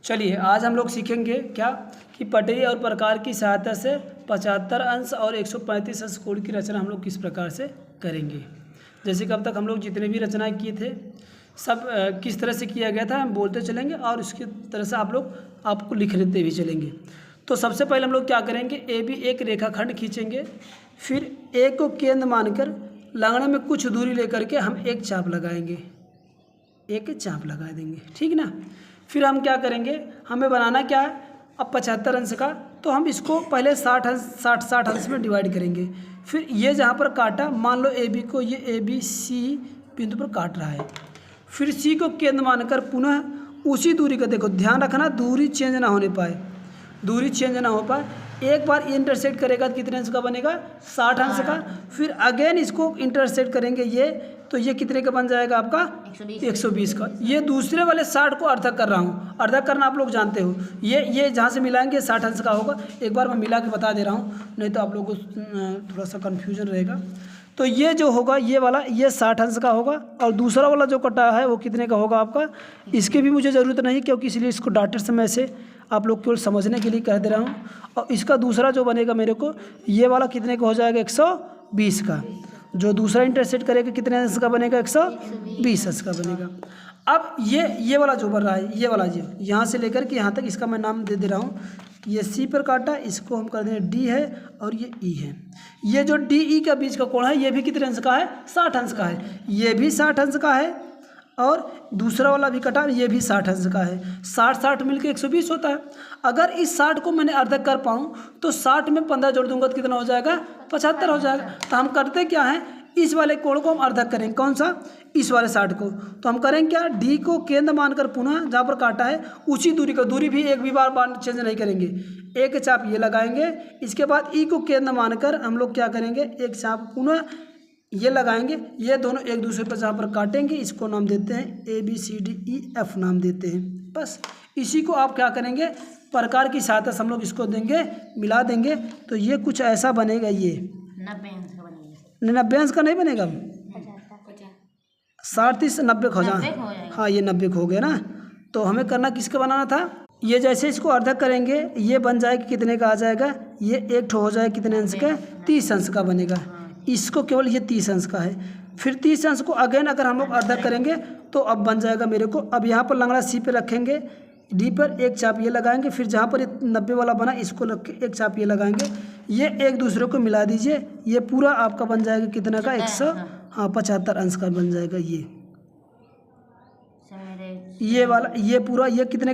चलिए आज हम लोग सीखेंगे क्या कि पटरी और प्रकार की सहायता से 75 अंश और 135 अंश कोण की रचना हम लोग किस प्रकार से करेंगे। जैसे कि अब तक हम लोग जितने भी रचनाएं किए थे सब किस तरह से किया गया था हम बोलते चलेंगे और उसकी तरह से आप लोग आपको लिख लेते भी चलेंगे। तो सबसे पहले हम लोग क्या करेंगे, ए बी एक रेखाखंड खींचेंगे, फिर ए को केंद्र मानकर लगने में कुछ दूरी लेकर के हम एक चाप लगाएंगे, एक चाप लगा देंगे, ठीक ना। फिर हम क्या करेंगे, हमें बनाना क्या है, अब 75 अंश का, तो हम इसको पहले 60 अंश में डिवाइड करेंगे। फिर ये जहाँ पर काटा, मान लो ए बी को, ये ए बी सी बिंदु पर काट रहा है, फिर सी को केंद्र मानकर पुनः उसी दूरी का, देखो ध्यान रखना दूरी चेंज ना होने पाए, दूरी चेंज ना हो पाए। एक बार ये इंटरसेक्ट करेगा तो कितने अंश का बनेगा, 60 अंश का। फिर अगेन इसको इंटरसेक्ट करेंगे ये, तो ये कितने का बन जाएगा आपका 120 का। ये दूसरे वाले 60 को अर्धक कर रहा हूँ, अर्धक करना आप लोग जानते हो, ये जहाँ से मिलाएंगे 60 अंश का होगा। एक बार मैं मिला के बता दे रहा हूँ, नहीं तो आप लोगों को थोड़ा सा कन्फ्यूजन रहेगा। तो ये जो होगा ये वाला, ये 60 अंश का होगा, और दूसरा वाला जो कटा है वो कितने का होगा आपका, इसकी भी मुझे ज़रूरत नहीं क्योंकि इसलिए इसको डॉटेड समय से आप लोग केवल समझने के लिए कह दे रहा हूँ। और इसका दूसरा जो बनेगा मेरे को, ये वाला कितने का हो जाएगा 120 का, जो दूसरा इंटरसेक्ट करेगा कितने अंश का बनेगा 120 अंश का बनेगा। अब ये वाला जो बन रहा है, ये वाला जो यहाँ से लेकर के यहाँ तक, इसका मैं नाम दे रहा हूँ, ये सी पर काटा, इसको हम कर दें डी है और ये ई है। ये जो डी ई का बीच का कोण है ये भी कितने अंश का है, 60 अंश का है। ये भी 60 अंश का है और दूसरा वाला भी कटा, ये भी 60 अंश का है। 60 मिलके 120 होता है। अगर इस 60 को मैंने अर्धक कर पाऊँ तो 60 में 15 जोड़ दूंगा तो कितना हो जाएगा, 75 हो जाएगा। तो हम करते क्या हैं, इस वाले कोण को हम अर्धक करेंगे, कौन सा, इस वाले 60 को। तो हम करेंगे क्या, डी को केंद्र मानकर पुनः जहाँ पर काटा है उसी दूरी का, दूरी भी एक भी बार चेंज नहीं करेंगे, एक चाप ये लगाएंगे। इसके बाद ई को केंद्र मानकर हम लोग क्या करेंगे, एक चाप पुनः ये लगाएंगे। ये दोनों एक दूसरे पर जहाँ पर काटेंगे इसको नाम देते हैं A B C D E F नाम देते हैं। बस इसी को आप क्या करेंगे, प्रकार की सहायता से हम लोग इसको देंगे, मिला देंगे, तो ये कुछ ऐसा बनेगा। ये 90 अंश का नहीं बनेगा, 60 30 90 हो जाए, हाँ ये 90 हो गया ना। तो हमें करना किसका बनाना था, ये जैसे इसको अर्धक करेंगे ये बन जाएगा कितने का आ जाएगा, ये एक ठो हो जाए कितने अंश का, 30 अंश का बनेगा। इसको केवल ये 30 अंश का है। फिर 30 अंश को अगेन अगर हम लोग अर्धक करेंगे तो अब बन जाएगा मेरे को, अब यहाँ पर लंगड़ा सी पे रखेंगे, डी पर एक चाप ये लगाएंगे, फिर जहाँ पर ये 90 वाला बना इसको रख के एक चाप ये लगाएंगे, ये एक दूसरे को मिला दीजिए, ये पूरा आपका बन जाएगा कितना का 175 अंश का बन जाएगा। ये वाला ये पूरा ये कितने का